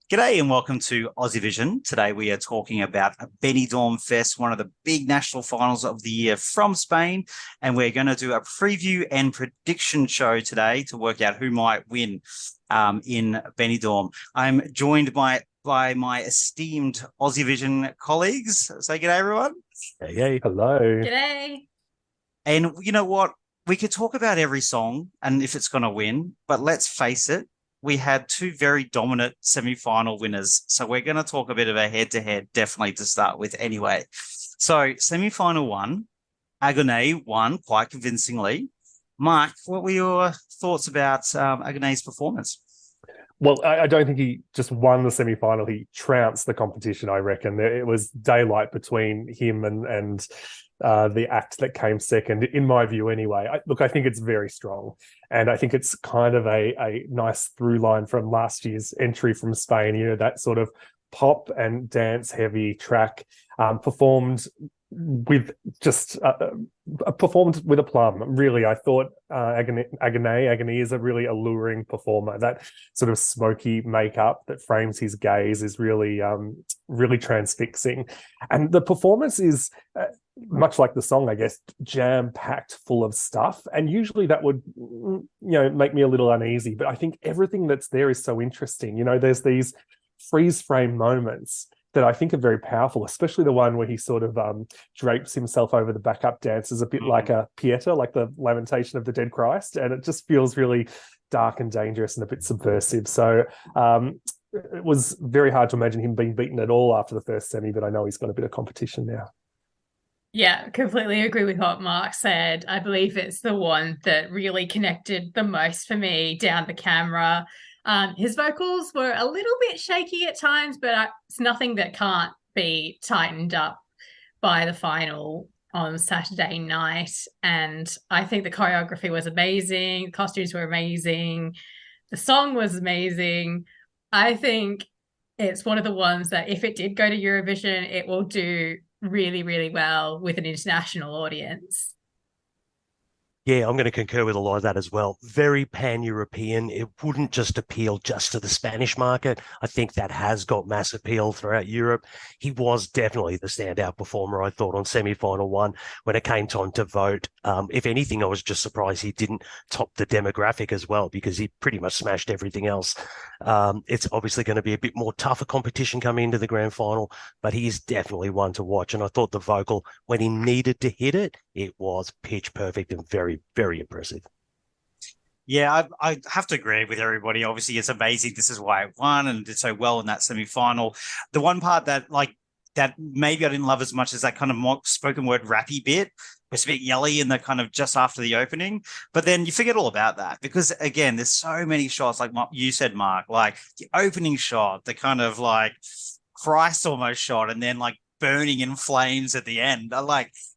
G'day and welcome to Aussievision. Today we are talking about Benidorm Fest, one of the big national finals of the year from Spain, and we're going to do a preview and prediction show today to work out who might win in Benidorm. I'm joined by my esteemed Aussievision colleagues. Say g'day, everyone. Hey, hello. G'day. And you know what? We could talk about every song and if it's going to win, but let's face it, we had two very dominant semi-final winners. So we're going to talk a bit of a head-to-head, definitely to start with anyway. So semi-final one, Agoney won quite convincingly. Mark, what were your thoughts about Agoney's performance? Well, I don't think he just won the semi-final. He trounced the competition, I reckon. It was daylight between him and the act that came second, in my view anyway. I think it's very strong. And I think it's kind of a nice through line from last year's entry from Spain, that sort of pop and dance heavy track, performed with a plum. Really, I thought Agony is a really alluring performer. That sort of smoky makeup that frames his gaze is really transfixing, and the performance is much like the song, I guess, jam-packed full of stuff. And usually that would make me a little uneasy, but I think everything that's there is so interesting. There's these freeze frame moments that I think are very powerful, especially the one where he sort of drapes himself over the backup dancers, a bit like a Pieta, like the Lamentation of the Dead Christ. And it just feels really dark and dangerous and a bit subversive. So it was very hard to imagine him being beaten at all after the first semi, but I know he's got a bit of competition now. Yeah, completely agree with what Mark said. I believe it's the one that really connected the most for me down the camera. His vocals were a little bit shaky at times, but it's nothing that can't be tightened up by the final on Saturday night. And I think the choreography was amazing. The costumes were amazing. The song was amazing. I think it's one of the ones that if it did go to Eurovision, it will do really, really well with an international audience. Yeah, I'm going to concur with a lot of that as well. Very pan-European. It wouldn't just appeal just to the Spanish market. I think that has got mass appeal throughout Europe. He was definitely the standout performer, I thought, on semi-final one when it came time to vote. If anything, I was just surprised he didn't top the demographic as well, because he pretty much smashed everything else. It's obviously going to be a bit more tougher competition coming into the grand final, but he is definitely one to watch. And I thought the vocal, when he needed to hit it, it was pitch perfect and very, very impressive. Yeah, I have to agree with everybody. Obviously, it's amazing. This is why it won and did so well in that semi-final. The one part that maybe I didn't love as much as that kind of more spoken word rappy bit. It's a bit yelly in the kind of just after the opening, but then you forget all about that because again, there's so many shots, like you said, Mark, like the opening shot, the kind of like Christ almost shot, and then like burning in flames at the end.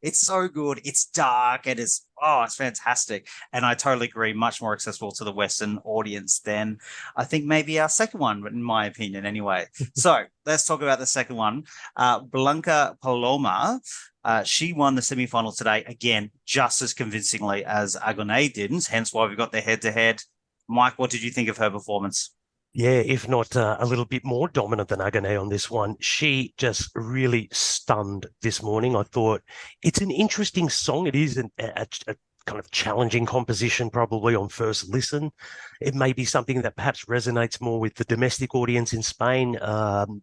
It's so good. It's dark and it's fantastic. And I totally agree, much more accessible to the Western audience than I think maybe our second one, in my opinion anyway. So let's talk about the second one. Blanca Paloma, she won the semi-final today, again, just as convincingly as Agoney did, hence why we got the head-to-head. Mike, what did you think of her performance? Yeah, if not a little bit more dominant than Agoney on this one. She just really stunned this morning. I thought it's an interesting song. It is a kind of challenging composition, probably on first listen. It may be something that perhaps resonates more with the domestic audience in Spain,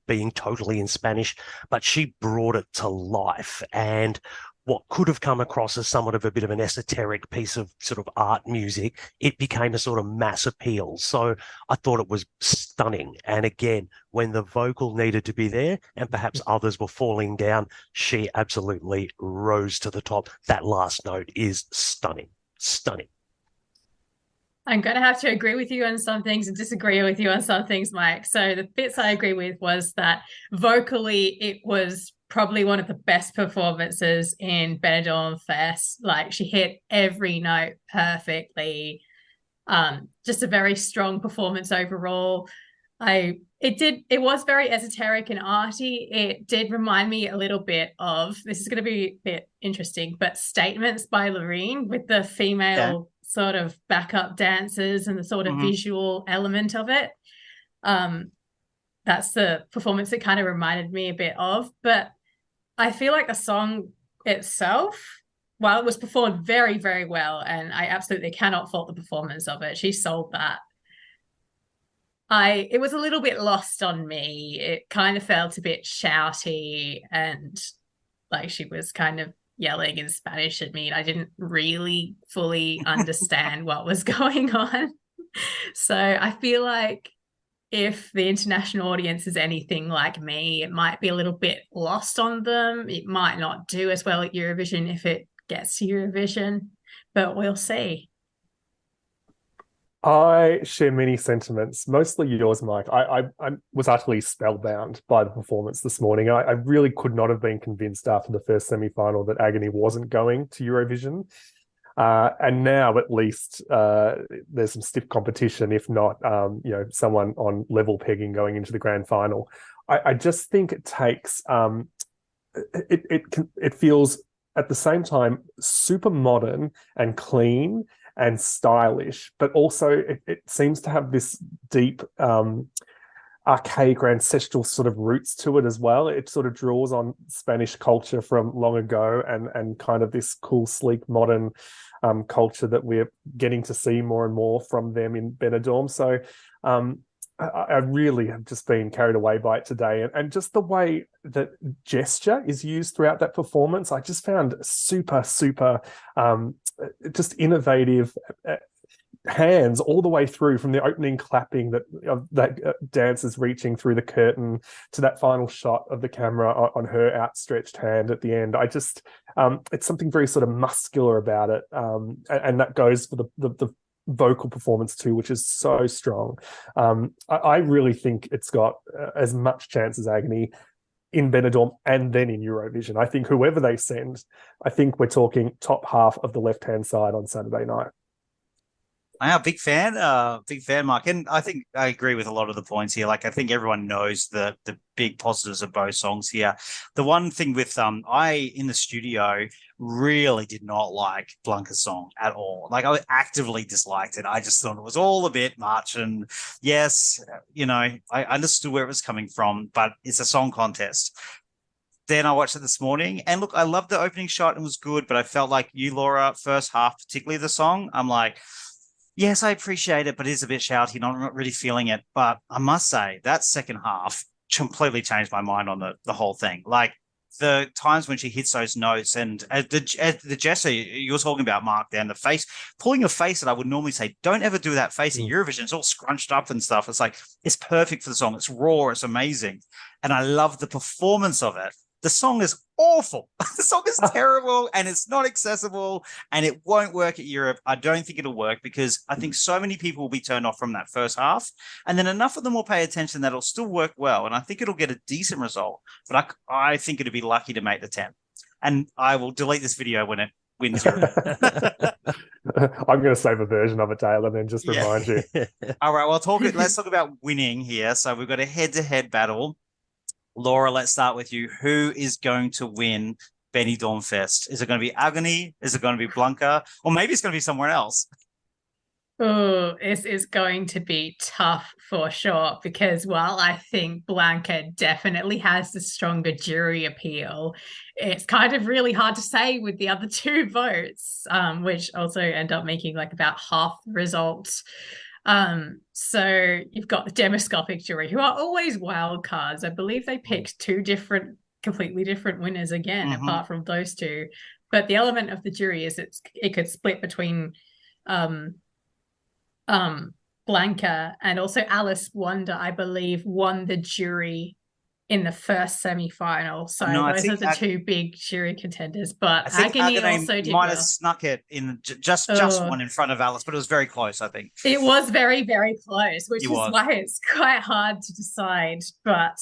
being totally in Spanish, but she brought it to life. And what could have come across as somewhat of a bit of an esoteric piece of sort of art music, it became a sort of mass appeal. So I thought it was stunning. And again, when the vocal needed to be there and perhaps others were falling down, she absolutely rose to the top. That last note is stunning. Stunning. I'm going to have to agree with you on some things and disagree with you on some things, Mike. So the bits I agree with was that vocally it was probably one of the best performances in Benidorm Fest. Like, she hit every note perfectly. Just a very strong performance overall. It was very esoteric and arty. It did remind me a little bit of, this is going to be a bit interesting, but Statements by Loreen with the female sort of backup dancers and the sort of visual element of it. That's the performance it kind of reminded me a bit of. But I feel like the song itself, while it was performed very, very well, and I absolutely cannot fault the performance of it, she sold that. It was a little bit lost on me. It kind of felt a bit shouty, and like she was kind of yelling in Spanish at me, and I didn't really fully understand what was going on. So I feel like if the international audience is anything like me, it might be a little bit lost on them. It might not do as well at Eurovision if it gets to Eurovision, but we'll see. I share many sentiments, mostly yours, Mike. I was utterly spellbound by the performance this morning. I really could not have been convinced after the first semi-final that Agony wasn't going to Eurovision. And now at least there's some stiff competition, if not, someone on level pegging going into the grand final. I just think it takes, it feels at the same time super modern and clean and stylish, but also it seems to have this deep archaic or ancestral sort of roots to it as well. It sort of draws on Spanish culture from long ago and kind of this cool, sleek, modern culture that we're getting to see more and more from them in Benidorm. So I really have just been carried away by it today. And just the way that gesture is used throughout that performance, I just found super, super just innovative hands all the way through, from the opening clapping that dancers reaching through the curtain to that final shot of the camera on her outstretched hand at the end. I just it's something very sort of muscular about it, and that goes for the vocal performance too, which is so strong. I really think it's got as much chance as Agony in Benidorm and then in Eurovision. I think whoever they send, I think we're talking top half of the left-hand side on Saturday night. I'm a big fan, Mark. And I think I agree with a lot of the points here. Like, I think everyone knows the big positives of both songs here. The one thing with, I, in the studio, really did not like Blanca's song at all. Like, I actively disliked it. I just thought it was all a bit much. And yes, I understood where it was coming from, but it's a song contest. Then I watched it this morning, and look, I loved the opening shot and it was good, but I felt like you, Laura, first half, particularly the song, I'm like, yes, I appreciate it, but it is a bit shouty and I'm not really feeling it. But I must say that second half completely changed my mind on the whole thing. Like, the times when she hits those notes and the gesture you were talking about, Mark, then the face, pulling a face that I would normally say, don't ever do that face in Eurovision. It's all scrunched up and stuff. It's like, it's perfect for the song. It's raw. It's amazing. And I love the performance of it. The song is awful. The song is terrible and it's not accessible and it won't work at Europe. I don't think it'll work because I think so many people will be turned off from that first half, and then enough of them will pay attention that it'll still work well. And I think it'll get a decent result, but I think it'll be lucky to make the 10. And I will delete this video when it wins Europe. I'm going to save a version of it, Taylor, and then just remind you. All right, well, let's talk about winning here. So we've got a head-to-head battle. Laura, let's start with you. Who is going to win Benidorm Fest? Is it going to be Agony? Is it going to be Blanca? Or maybe it's going to be somewhere else. Oh, this is going to be tough for sure, because while I think Blanca definitely has the stronger jury appeal, it's kind of really hard to say with the other two votes, which also end up making like about half the results. So you've got the demoscopic jury, who are always wild cards. I believe they picked two completely different winners again, apart from those two. But the element of the jury is it could split between Blanca and also Alice Wonder, I believe, won the jury in the first semi-final. So those are the two big jury contenders. But Agony also did might have snuck it in just one in front of Alice, but it was very close, I think. It was very, very close, which is why it's quite hard to decide. But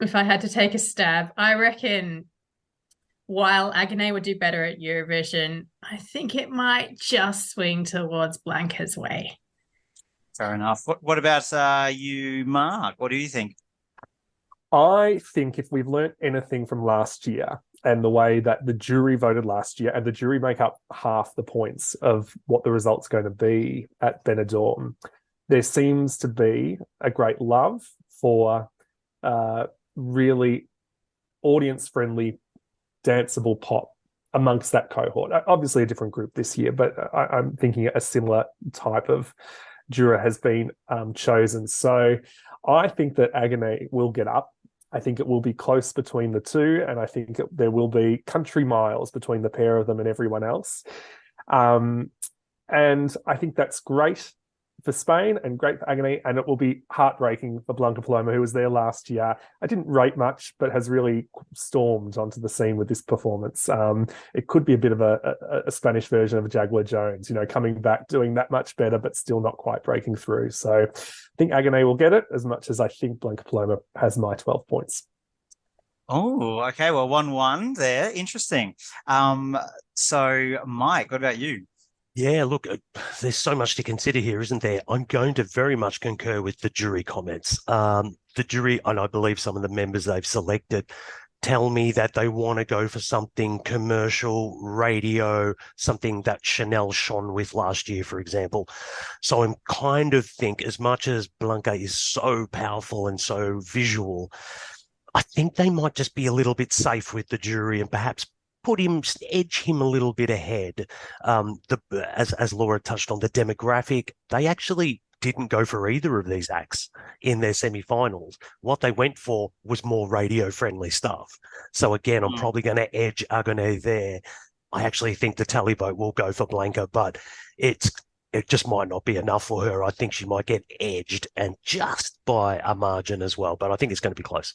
if I had to take a stab, I reckon while Agoney would do better at Eurovision, I think it might just swing towards Blanca's way. Fair enough. What about you, Mark? What do you think? I think if we've learnt anything from last year, and the way that the jury voted last year, and the jury make up half the points of what the result's going to be at Benidorm, there seems to be a great love for really audience-friendly, danceable pop amongst that cohort. Obviously a different group this year, but I'm thinking a similar type of juror has been chosen. So I think that Agoney will get up. I think it will be close between the two, and I think there will be country miles between the pair of them and everyone else. And I think that's great for Spain and great for Agoney, and it will be heartbreaking for Blanca Paloma, who was there last year. I didn't rate much, but has really stormed onto the scene with this performance. It could be a bit of a Spanish version of a Jaguar Jones, coming back, doing that much better, but still not quite breaking through. So I think Agoney will get it, as much as I think Blanca Paloma has my 12 points. Oh, okay. Well, 1-1 there. Interesting. So Mike, what about you? Yeah, look, there's so much to consider here, isn't there? I'm going to very much concur with the jury comments. The jury, and I believe some of the members they've selected, tell me that they want to go for something commercial, radio, something that Chanel shone with last year, for example. So I'm kind of think, as much as Blanca is so powerful and so visual, I think they might just be a little bit safe with the jury and perhaps edge him a little bit ahead. As Laura touched on, the demographic, they actually didn't go for either of these acts in their semi-finals. What they went for was more radio-friendly stuff. So again, I'm probably going to edge Agoney there. I actually think the tally vote will go for Blanca, but it just might not be enough for her. I think she might get edged, and just by a margin as well, but I think it's going to be close.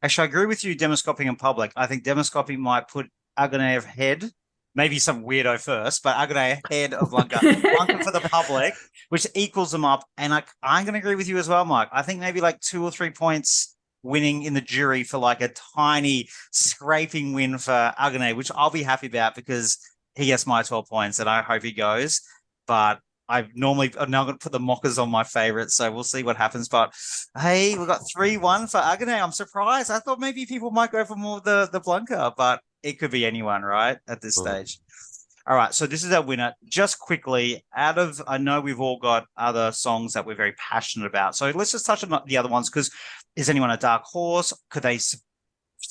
Actually, I agree with you, demoscoping in public. I think demoscoping might put Agoney ahead, maybe some weirdo first, but Agoney ahead of Blanca. Blanca for the public, which equals them up. And I'm going to agree with you as well, Mike. I think maybe like 2 or 3 points winning in the jury for like a tiny scraping win for Agoney, which I'll be happy about because he gets my 12 points and I hope he goes. But I'm now going to put the mockers on my favorite, so we'll see what happens. But hey, we've got 3-1 for Agoney. I'm surprised. I thought maybe people might go for more of the Blanca, but it could be anyone, right, at this stage. All right, so this is our winner. Just quickly, I know we've all got other songs that we're very passionate about, so let's just touch on the other ones, because is anyone a dark horse? Could they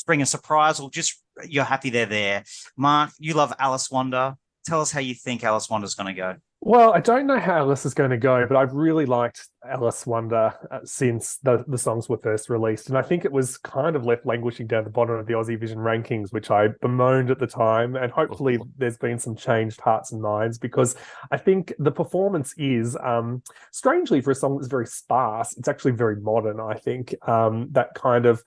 bring a surprise, or just you're happy they're there? Mark, you love Alice Wonder. Tell us how you think Alice Wonder's going to go. Well, I don't know how Alice is going to go, but I've really liked Alice Wonder since the songs were first released. And I think it was kind of left languishing down the bottom of the Aussievision rankings, which I bemoaned at the time. And hopefully there's been some changed hearts and minds, because I think the performance is, strangely for a song that's very sparse, it's actually very modern, I think. That kind of,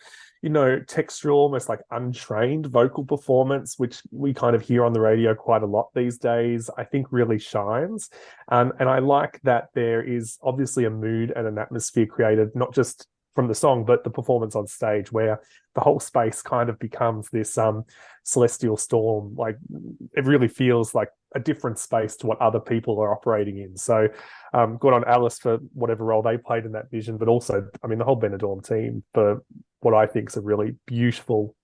textural, almost like untrained vocal performance, which we kind of hear on the radio quite a lot these days, I think really shines. And I like that there is obviously a mood and an atmosphere created, not just from the song, but the performance on stage, where the whole space kind of becomes this celestial storm. Like, it really feels like a different space to what other people are operating in. So good on Alice for whatever role they played in that vision, but also, the whole Benidorm team for what I think is a really beautiful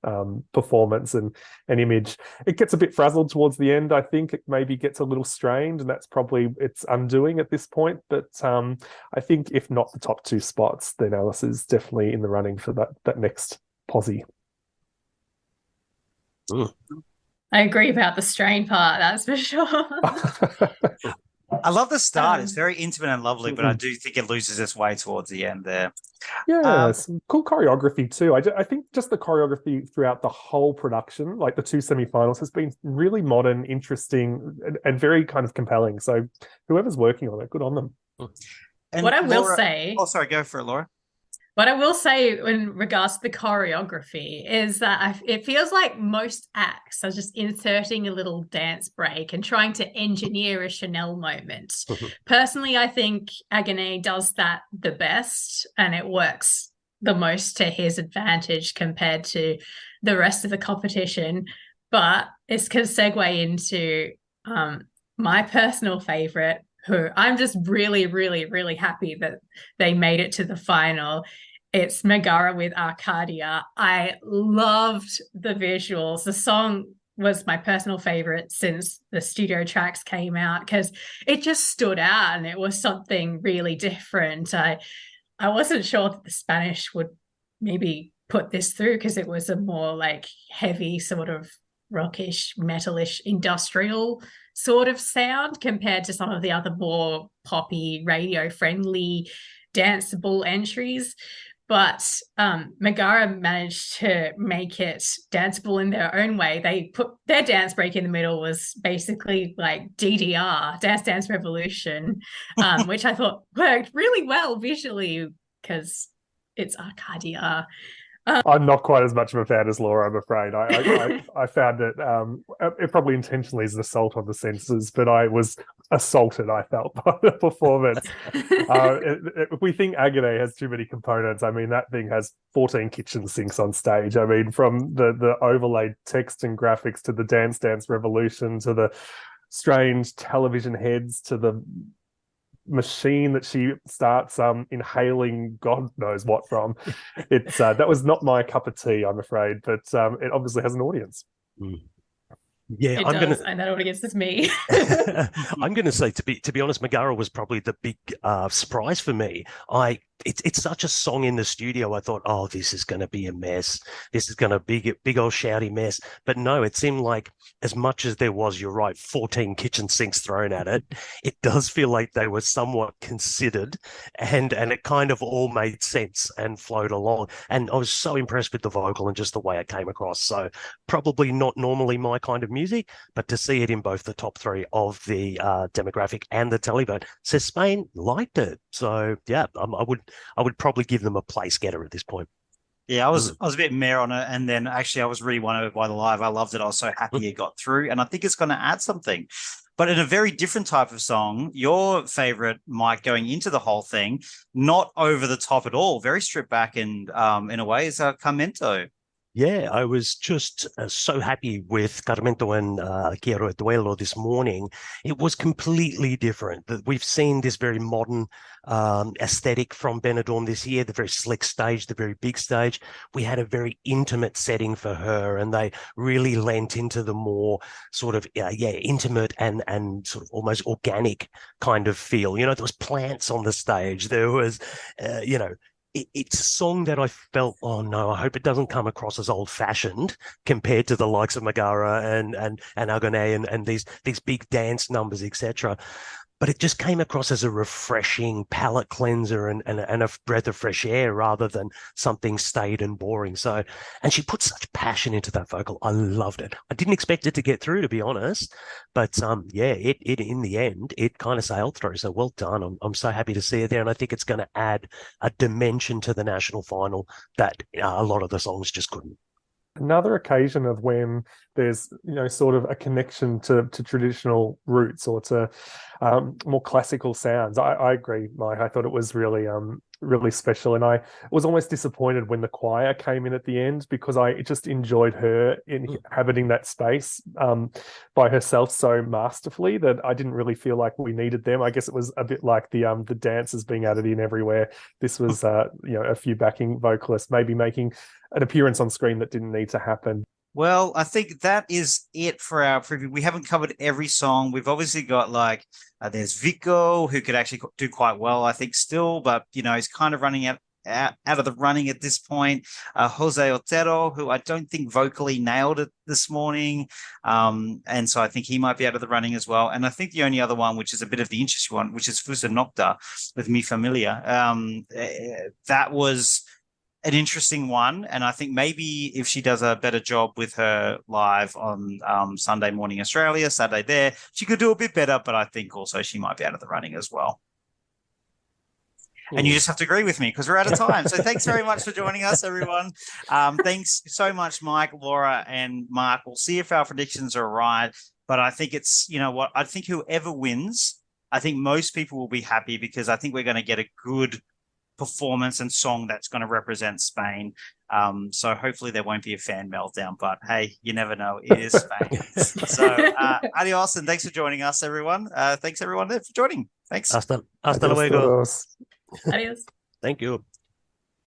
performance and an image. It gets a bit frazzled towards the end. I think it maybe gets a little strained, and that's probably its undoing at this point. But I think if not the top 2 spots, then Alice is definitely in the running for that next posse. I agree about the strain part, that's for sure. I love the start. It's very intimate and lovely, but I do think it loses its way towards the end there. Yeah, some cool choreography too. I think just the choreography throughout the whole production, like the 2 semi-finals, has been really modern, interesting, and very kind of compelling. So whoever's working on it, good on them. And what I will Laura, say... Oh, sorry, go for it, Laura. What I will say in regards to the choreography is that it feels like most acts are just inserting a little dance break and trying to engineer a Chanel moment. Personally, I think Agoney does that the best, and it works the most to his advantage compared to the rest of the competition. But it's going to segue into my personal favorite, who I'm just really, really, really happy that they made it to the final, it's Megara with Arcadia. I loved the visuals. The song was my personal favorite since the studio tracks came out because it just stood out and it was something really different. I wasn't sure that the Spanish would maybe put this through because it was a more like heavy sort of rockish, metalish, industrial sort of sound compared to some of the other more poppy, radio-friendly, danceable entries. But Megara managed to make it danceable in their own way. They put their dance break in the middle was basically like DDR, Dance Dance Revolution, which I thought worked really well visually because it's Arcadia. I'm not quite as much of a fan as Laura, I'm afraid. I found it probably intentionally is an assault on the senses, but I was assaulted, I felt, by the performance. If we think Agoney has too many components, I mean, that thing has 14 kitchen sinks on stage. I mean, from the overlaid text and graphics to the Dance Dance Revolution to the strange television heads to the machine that she starts inhaling God knows what from. It's that was not my cup of tea, I'm afraid, but it obviously has an audience. Yeah, it does, and that audience is me. I'm going to say, to be honest, Megara was probably the big surprise for me. It's such a song in the studio. I thought, oh, this is going to be a mess. This is going to be a big old shouty mess. But no, it seemed like as much as there was, you're right, 14 kitchen sinks thrown at it, it does feel like they were somewhat considered and it kind of all made sense and flowed along. And I was so impressed with the vocal and just the way it came across. So probably not normally my kind of music, but to see it in both the top three of the demographic and the televote says Spain liked it. So yeah, I would probably give them a place getter at this point. Yeah, I was a bit meh on it, and then actually I was really won over by the live. I loved it. I was so happy it got through, and I think it's going to add something. But in a very different type of song, your favorite, Mike, going into the whole thing, not over the top at all, very stripped back and in a way, is Karmento. Yeah, I was just so happy with Karmento and Quiero el Duelo this morning. It was completely different. We've seen this very modern aesthetic from Benidorm this year, the very slick stage, the very big stage. We had a very intimate setting for her, and they really lent into the more sort of, intimate and sort of almost organic kind of feel. You know, there was plants on the stage. There was, it's a song that I felt, oh no, I hope it doesn't come across as old-fashioned compared to the likes of Megara and Agoney and these big dance numbers, etc. But it just came across as a refreshing palate cleanser and a breath of fresh air rather than something staid and boring. So, and she put such passion into that vocal. I loved it. I didn't expect it to get through, to be honest. But it in the end, it kind of sailed through. So well done. I'm so happy to see it there. And I think it's going to add a dimension to the national final that a lot of the songs just couldn't. Another occasion of when there's sort of a connection to traditional roots or to more classical sounds. I agree, Mike. I thought it was really really special, and I was almost disappointed when the choir came in at the end because I just enjoyed her inhabiting that space by herself so masterfully that I didn't really feel like we needed them. I guess it was a bit like the dancers being added in everywhere. This was a few backing vocalists maybe making an appearance on screen that didn't need to happen. Well, I think that is it for our preview. We haven't covered every song. We've obviously got there's Vico, who could actually do quite well, I think, still, but he's kind of running out of the running at this point. Jose Otero, who I don't think vocally nailed it this morning, and so I think he might be out of the running as well. And I think the only other one, which is a bit of the interesting one, which is Fusa Nocta with Mi Familia. That was an interesting one, and I think maybe if she does a better job with her live on Sunday morning Australia, Saturday there, she could do a bit better, but I think also she might be out of the running as well. And you just have to agree with me because we're out of time. So thanks very much for joining us, everyone. Thanks so much, Mike, Laura, and Mark. We'll see if our predictions are right, but I think it's, I think whoever wins, I think most people will be happy because I think we're going to get a good performance and song that's going to represent Spain. So hopefully there won't be a fan meltdown, but hey, you never know. It is Spain. So adios, and thanks for joining us, everyone. Thanks everyone for joining. Thanks. Hasta luego. Adios. Thank you.